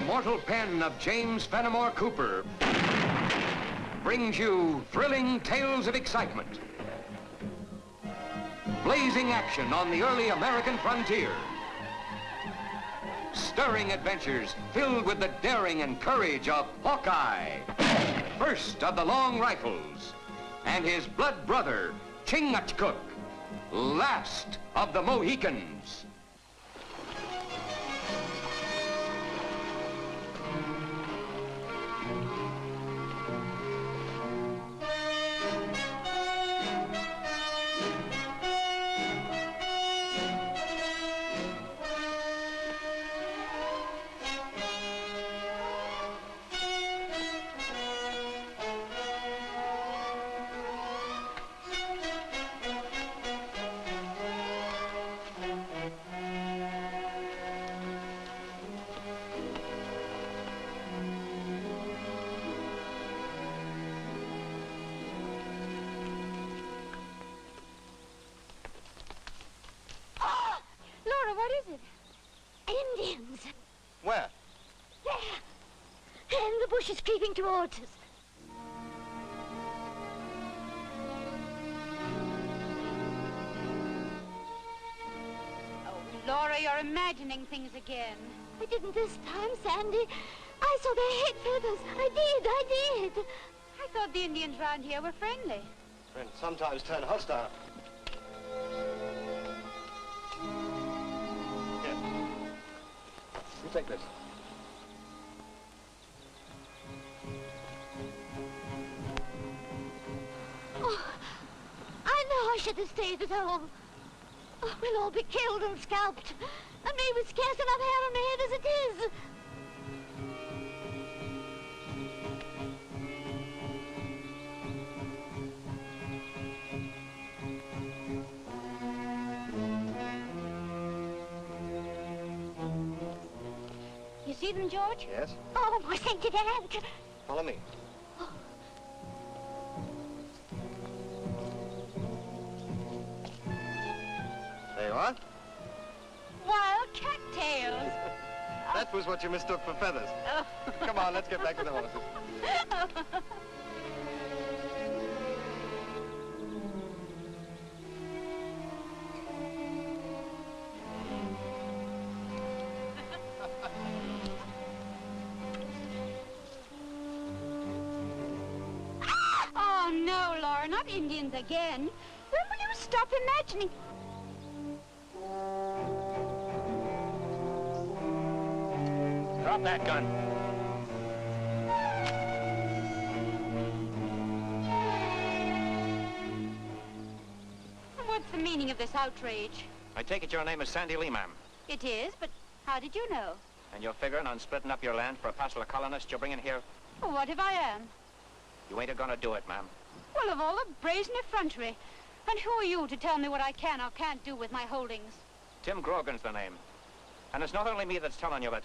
immortal pen of James Fenimore Cooper brings you thrilling tales of excitement, blazing action on the early American frontier, stirring adventures filled with the daring and courage of Hawkeye, first of the Long Rifles, and his blood brother, Chingachgook, last of the Mohicans. What is it? Indians. Where? There. In the bushes creeping towards us. Oh, Laura, you're imagining things again. I didn't this time, Sandy. I saw their head feathers. I did. I thought the Indians round here were friendly. Friends sometimes turn hostile. You take this. Oh, I know I should have stayed at home. Oh, we'll all be killed and scalped. And me with scarce enough hair on my head as it is. You see them, George? Yes? Oh, I thank you, Dad. Follow me. Oh. There you are. Wild cattails. That was what you mistook for feathers. Oh. Come on, let's get back to the horses. Oh, no, Laura, not Indians again. When will you stop imagining? Drop that gun. What's the meaning of this outrage? I take it your name is Sandy Lee, ma'am. It is, but how did you know? And you're figuring on splitting up your land for a parcel of colonists you're bringing here? Well, what if I am? You ain't gonna do it, ma'am. Well, of all the brazen effrontery. And who are you to tell me what I can or can't do with my holdings? Tim Grogan's the name. And it's not only me that's telling you, but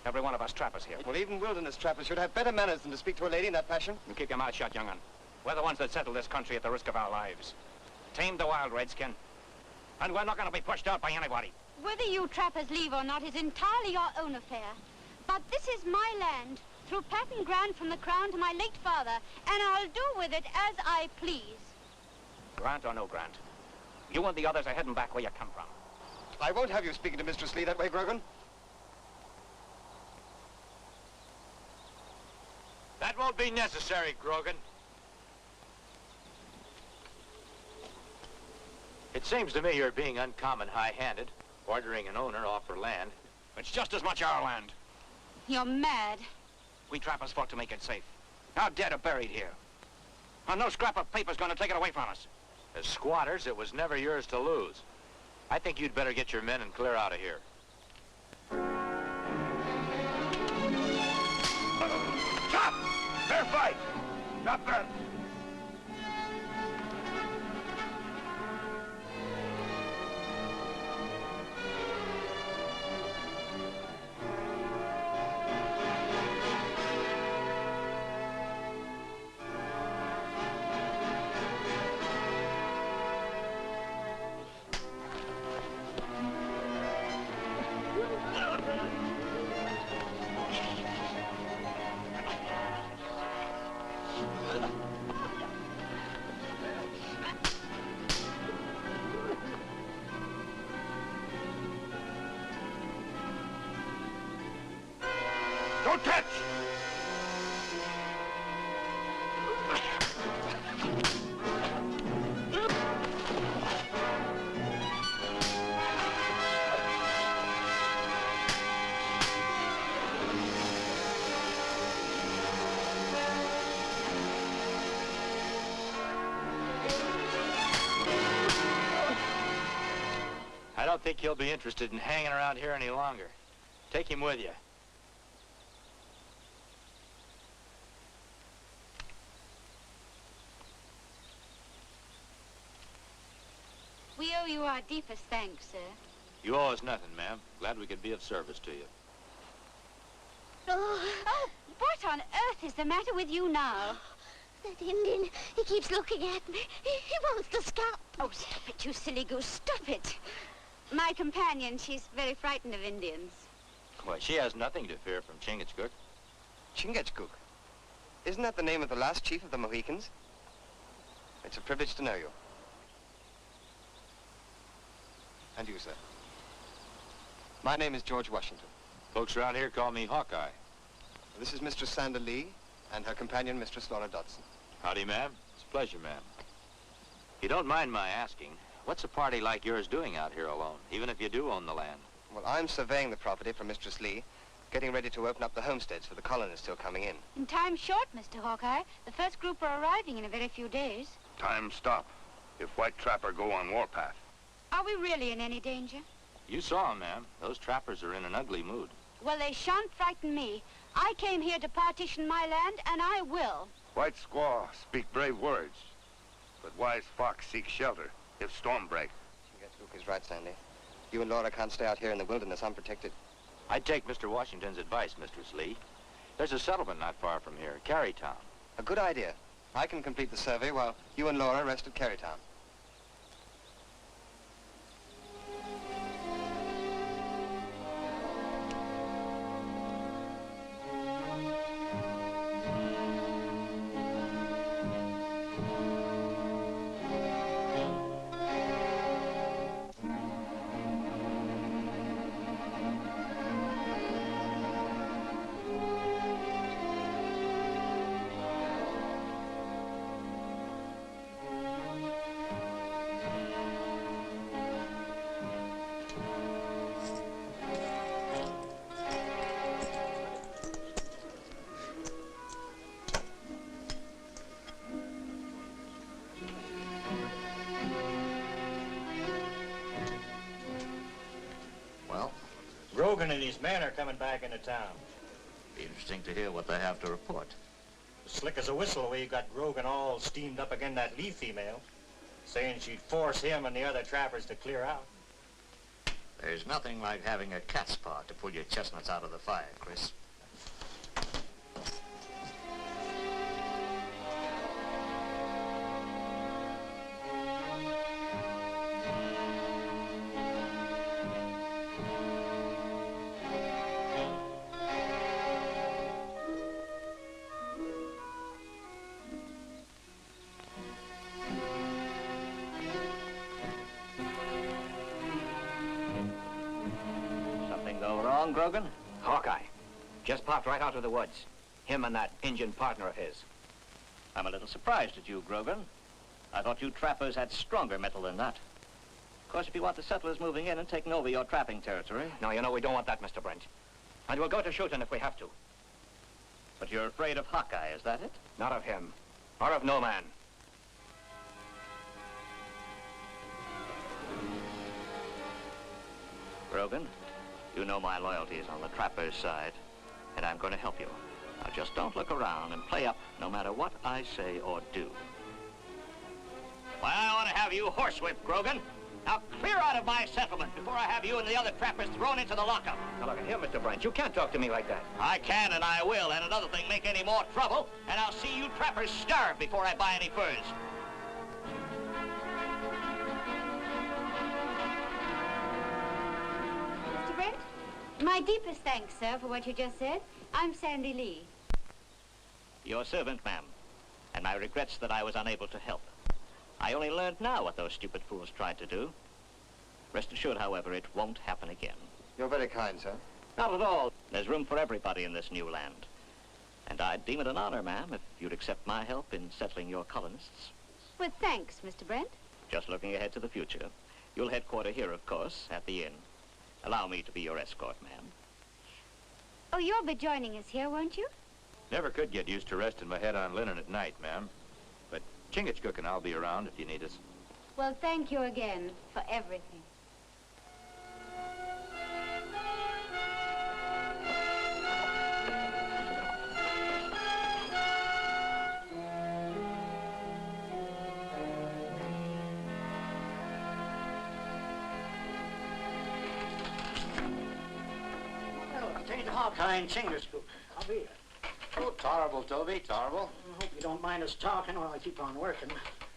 every one of us trappers here. Well, even wilderness trappers should have better manners than to speak to a lady in that fashion. You keep your mouth shut, young'un. We're the ones that settled this country at the risk of our lives. Tamed the wild, Redskin. And we're not gonna be pushed out by anybody. Whether you trappers leave or not is entirely your own affair. But this is my land, through patent grant from the Crown to my late father, and I'll do with it as I please. Grant or no grant, you and the others are heading back where you come from. I won't have you speaking to Mistress Lee that way, Grogan. That won't be necessary, Grogan. It seems to me you're being uncommon high-handed, ordering an owner off her land. It's just as much our land. You're mad. We trappers fought to make it safe. Our dead are buried here. And no scrap of paper's gonna take it away from us. As squatters, it was never yours to lose. I think you'd better get your men and clear out of here. Stop! Fair fight! Stop there! Don't touch! I don't think he'll be interested in hanging around here any longer. Take him with you. We owe you our deepest thanks, sir. You owe us nothing, ma'am. Glad we could be of service to you. Oh, what on earth is the matter with you now? That Indian, he keeps looking at me. He wants to scalp. Oh, stop it, you silly goose, stop it. My companion, she's very frightened of Indians. Why, she has nothing to fear from Chingachgook. Chingachgook? Isn't that the name of the last chief of the Mohicans? It's a privilege to know you. And you, sir. My name is George Washington. Folks around here call me Hawkeye. This is Mistress Sandra Lee and her companion, Mistress Lorna Dodson. Howdy, ma'am. It's a pleasure, ma'am. If you don't mind my asking, what's a party like yours doing out here alone, even if you do own the land? Well, I'm surveying the property for Mistress Lee, getting ready to open up the homesteads for the colonists still coming in. In time short, Mr. Hawkeye. The first group are arriving in a very few days. Time stop. If white trapper go on warpath. Are we really in any danger? You saw 'em, ma'am. Those trappers are in an ugly mood. Well, they shan't frighten me. I came here to partition my land, and I will. White squaw speak brave words, but wise fox seek shelter if storm break. Chingachgook is right, Sandy. You and Laura can't stay out here in the wilderness unprotected. I'd take Mr. Washington's advice, Mistress Lee. There's a settlement not far from here, Carytown. A good idea. I can complete the survey while you and Laura rest at Carytown. Grogan and his men are coming back into town. Be interesting to hear what they have to report. Slick as a whistle the way you got Grogan all steamed up again that Lee female, saying she'd force him and the other trappers to clear out. There's nothing like having a cat's paw to pull your chestnuts out of the fire, Chris. Go wrong, Grogan? Hawkeye. Just popped right out of the woods. Him and that Indian partner of his. I'm a little surprised at you, Grogan. I thought you trappers had stronger metal than that. Of course, if you want the settlers moving in and taking over your trapping territory... No, you know, we don't want that, Mr. Brent. And we'll go to shooting if we have to. But you're afraid of Hawkeye, is that it? Not of him. Or of no man. Grogan, you know my loyalty is on the trapper's side, and I'm going to help you. Now, just don't look around and play up no matter what I say or do. Why, I want to have you horsewhipped, Grogan. Now, clear out of my settlement before I have you and the other trappers thrown into the lockup. Now, look, here, Mr. Brent, you can't talk to me like that. I can, and I will, and another thing, make any more trouble, and I'll see you trappers starve before I buy any furs. Mr. Brent, my deepest thanks, sir, for what you just said. I'm Sandy Lee. Your servant, ma'am, and my regrets that I was unable to help. I only learned now what those stupid fools tried to do. Rest assured, however, it won't happen again. You're very kind, sir. Not at all. There's room for everybody in this new land. And I'd deem it an honor, ma'am, if you'd accept my help in settling your colonists. With thanks, Mr. Brent. Just looking ahead to the future. You'll headquarter here, of course, at the inn. Allow me to be your escort, ma'am. Oh, you'll be joining us here, won't you? Never could get used to resting my head on linen at night, ma'am. But Chingachgook and I'll be around if you need us. Well, thank you again for everything. Hawkeye and Chingachgook. I'll be here. Oh, tolerable, Toby, tolerable. I hope you don't mind us talking while I keep on working.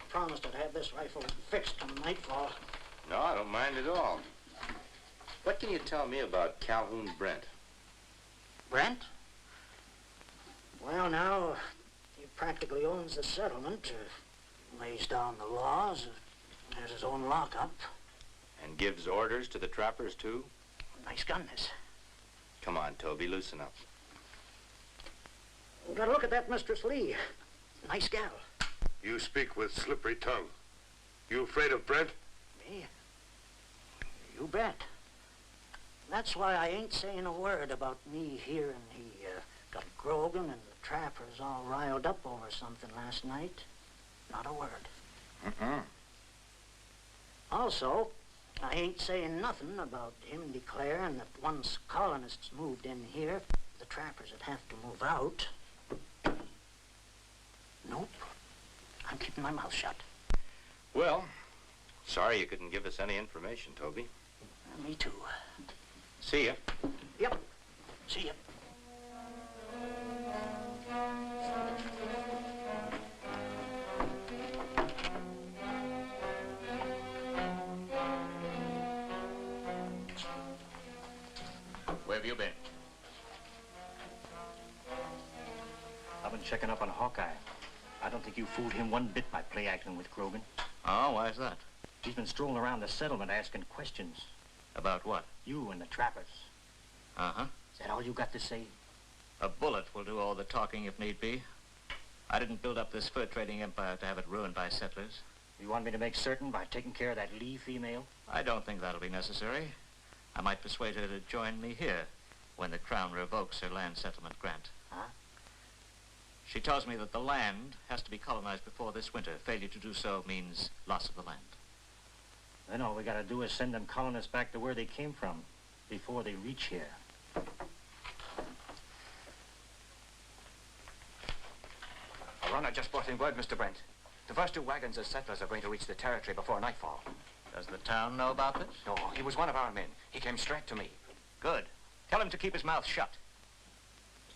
Promised I'd have this rifle fixed come nightfall. No, I don't mind at all. What can you tell me about Calhoun Brent? Brent? Well, now, he practically owns the settlement, lays down the laws, has his own lockup. And gives orders to the trappers, too? Nice gun, this. Come on, Toby, loosen up. We gotta look at that Mistress Lee. Nice gal. You speak with slippery tongue. You afraid of Brent? Me? You bet. That's why I ain't saying a word about me hearing he got Grogan and the trappers all riled up over something last night. Not a word. Also, I ain't saying nothing about him declaring that once colonists moved in here, the trappers would have to move out. Nope. I'm keeping my mouth shut. Well, sorry you couldn't give us any information, Toby. Me too. See ya. Yep. See ya. Where have you been? I've been checking up on Hawkeye. I don't think you fooled him one bit by play acting with Grogan. Oh, why is that? He's been strolling around the settlement asking questions. About what? You and the trappers. Uh-huh. Is that all you got to say? A bullet will do all the talking if need be. I didn't build up this fur trading empire to have it ruined by settlers. You want me to make certain by taking care of that Lee female? I don't think that'll be necessary. I might persuade her to join me here when the Crown revokes her land settlement grant. Huh? She tells me that the land has to be colonized before this winter. Failure to do so means loss of the land. Then all we gotta do is send them colonists back to where they came from before they reach here. A runner just brought in word, Mr. Brent. The first 2 wagons of settlers are going to reach the territory before nightfall. Does the town know about this? No, he was one of our men. He came straight to me. Good. Tell him to keep his mouth shut.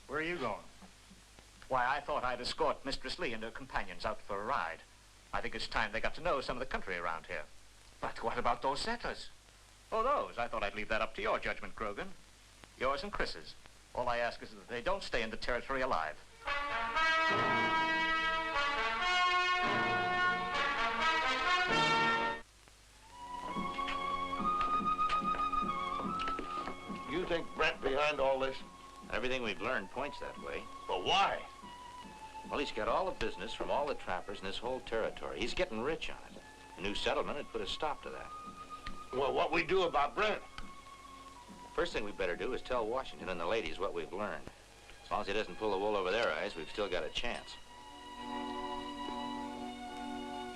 Where are you going? Why, I thought I'd escort Mistress Lee and her companions out for a ride. I think it's time they got to know some of the country around here. But what about those settlers? Oh, those? I thought I'd leave that up to your judgment, Grogan. Yours and Chris's. All I ask is that they don't stay in the territory alive. You think Brent behind all this? Everything we've learned points that way. But why? Well, he's got all the business from all the trappers in this whole territory. He's getting rich on it. A new settlement would put a stop to that. Well, what we do about Brent? First thing we better do is tell Washington and the ladies what we've learned. As long as he doesn't pull the wool over their eyes, we've still got a chance.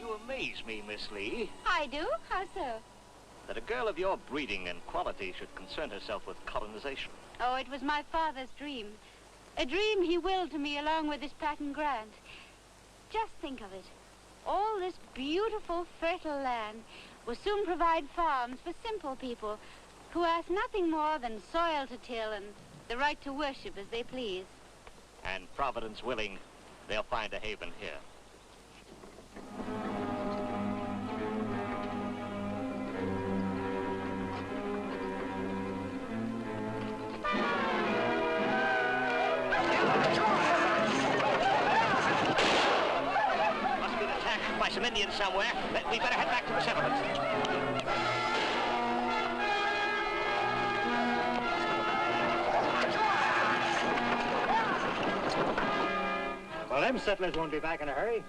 You amaze me, Miss Lee. I do? How so? That a girl of your breeding and quality should concern herself with colonization. Oh, it was my father's dream. A dream he willed to me along with his patent grant. Just think of it. All this beautiful, fertile land will soon provide farms for simple people who ask nothing more than soil to till and the right to worship as they please. And Providence willing, they'll find a haven here. Must be an attack by some Indians somewhere. We better head back to the settlement. Them settlers won't be back in a hurry.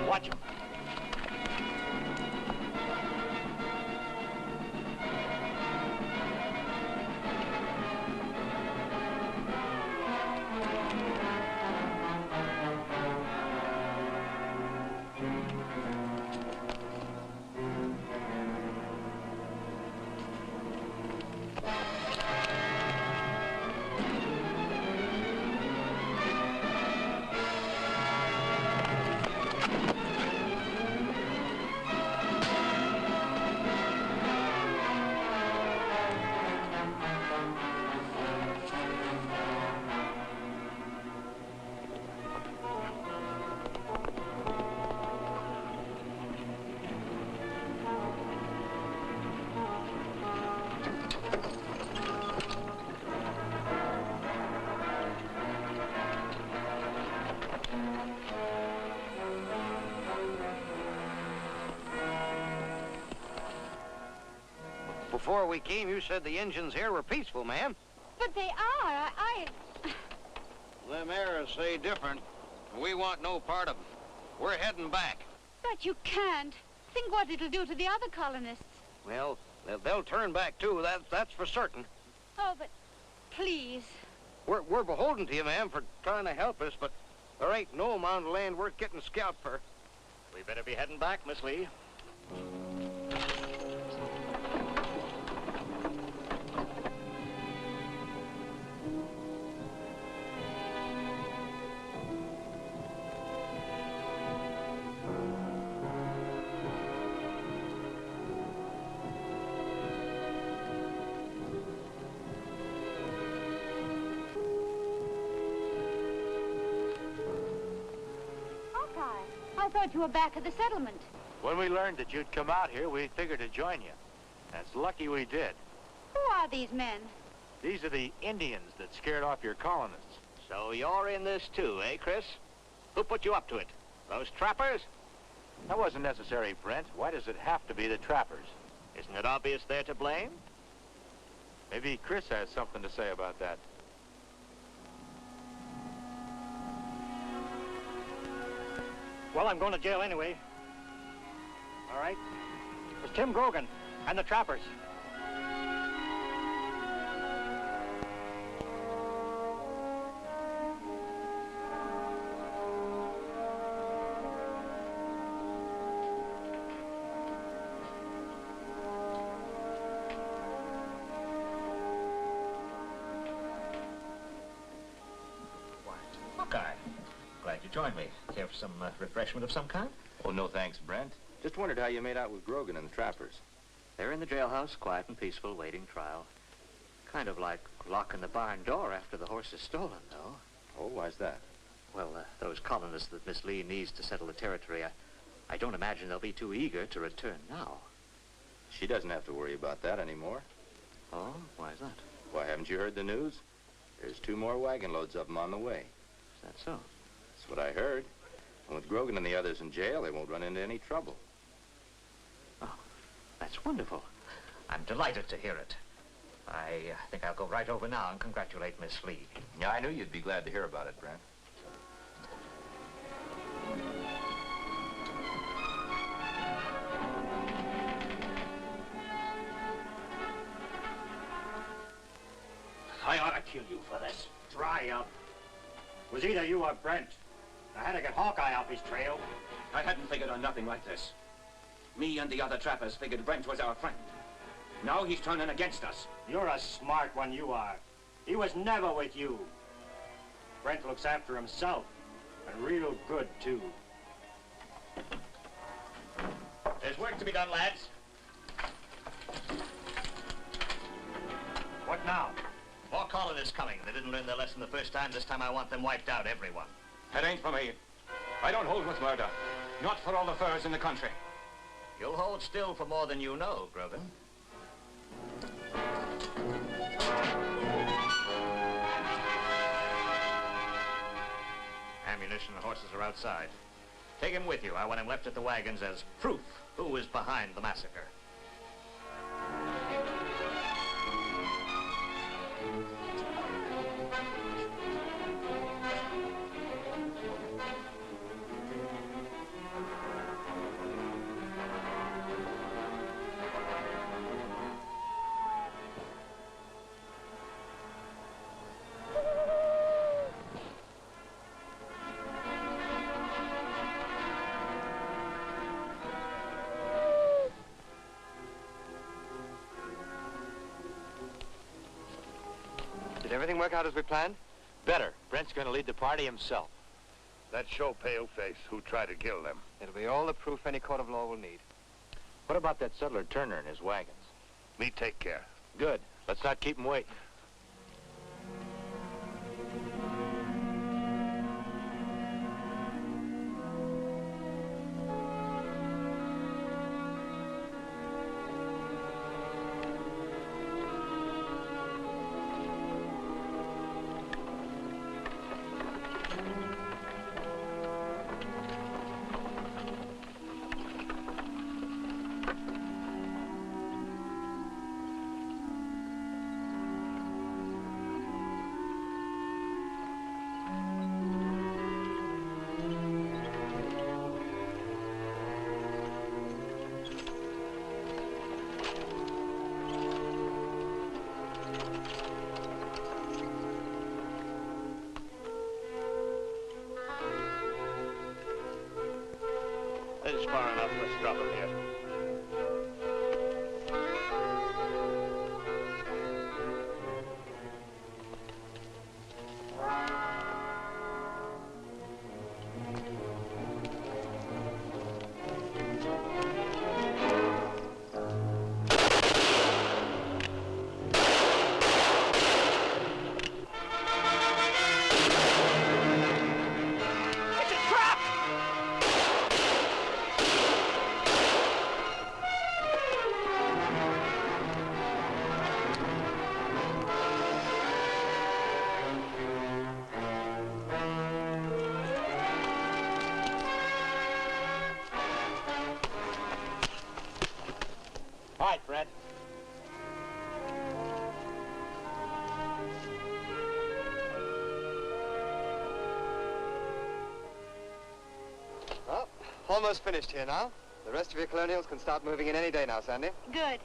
Watch him. Before we came, you said the Injuns here were peaceful, ma'am. But they are. Them Arabs say different. We want no part of them. We're heading back. But you can't. Think what it'll do to the other colonists. Well, they'll turn back, too. That's for certain. Oh, but please. We're beholden to you, ma'am, for trying to help us, but there ain't no amount of land worth getting scalped for. We better be heading back, Miss Lee. I thought you were back at the settlement. When we learned that you'd come out here, we figured to join you. That's lucky we did. Who are these men? These are the Indians that scared off your colonists. So you're in this too, eh, Chris? Who put you up to it? Those trappers? That wasn't necessary, Brent. Why does it have to be the trappers? Isn't it obvious they're to blame? Maybe Chris has something to say about that. Well, I'm going to jail anyway. All right? It's Tim Grogan and the trappers. Hawkeye, glad you joined me. Care for some refreshment of some kind? Oh, no thanks, Brent. Just wondered how you made out with Grogan and the trappers. They're in the jailhouse, quiet and peaceful, waiting trial. Kind of like locking the barn door after the horse is stolen, though. Oh, why's that? Well, those colonists that Miss Lee needs to settle the territory, I don't imagine they'll be too eager to return now. She doesn't have to worry about that anymore. Oh, why is that? Why, haven't you heard the news? There's 2 more wagon loads of them on the way. Is that so? That's what I heard. And with Grogan and the others in jail, they won't run into any trouble. Oh, that's wonderful. I'm delighted to hear it. I think I'll go right over now and congratulate Miss Lee. Yeah, I knew you'd be glad to hear about it, Brent. I ought to kill you for this. Dry up. It was either you or Brent. I had to get Hawkeye off his trail. I hadn't figured on nothing like this. Me and the other trappers figured Brent was our friend. Now he's turning against us. You're a smart one, you are. He was never with you. Brent looks after himself, and real good, too. There's work to be done, lads. What now? More colonists coming. They didn't learn their lesson the first time. This time I want them wiped out, everyone. That ain't for me. I don't hold with murder. Not for all the furs in the country. You'll hold still for more than you know, Grogan. ammunition and horses are outside. Take him with you. I want him left at the wagons as proof who is behind the massacre. Did everything work out as we planned? Better. Brent's going to lead the party himself. Let's show Paleface who tried to kill them. It'll be all the proof any court of law will need. What about that settler Turner and his wagons? Me take care. Good. Let's not keep him waiting. This is far enough. Let's drop him here. All right, Brent. Well, almost finished here now. The rest of your colonials can start moving in any day now, Sandy. Good.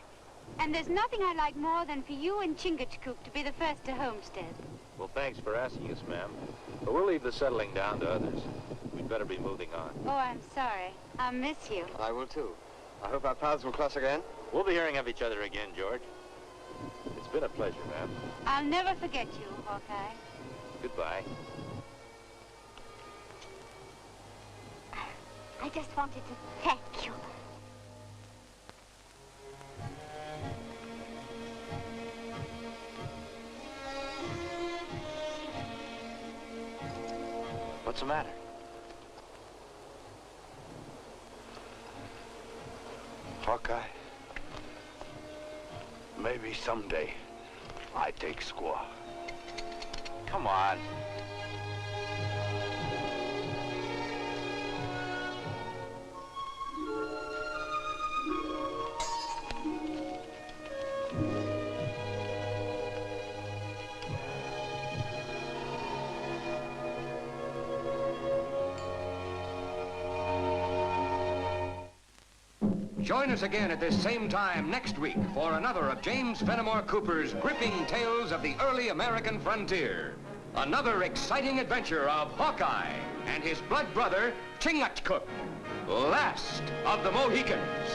And there's nothing I like more than for you and Chingachgook to be the first to homestead. Well, thanks for asking us, ma'am. But we'll leave the settling down to others. We'd better be moving on. Oh, I'm sorry. I'll miss you. I will, too. I hope our paths will cross again. We'll be hearing of each other again, George. It's been a pleasure, ma'am. I'll never forget you, Hawkeye. Goodbye. I just wanted to thank you. What's the matter? Hawkeye, maybe someday I take squaw. Come on. Join us again at this same time next week for another of James Fenimore Cooper's gripping tales of the early American frontier. Another exciting adventure of Hawkeye and his blood brother, Chingachgook, last of the Mohicans.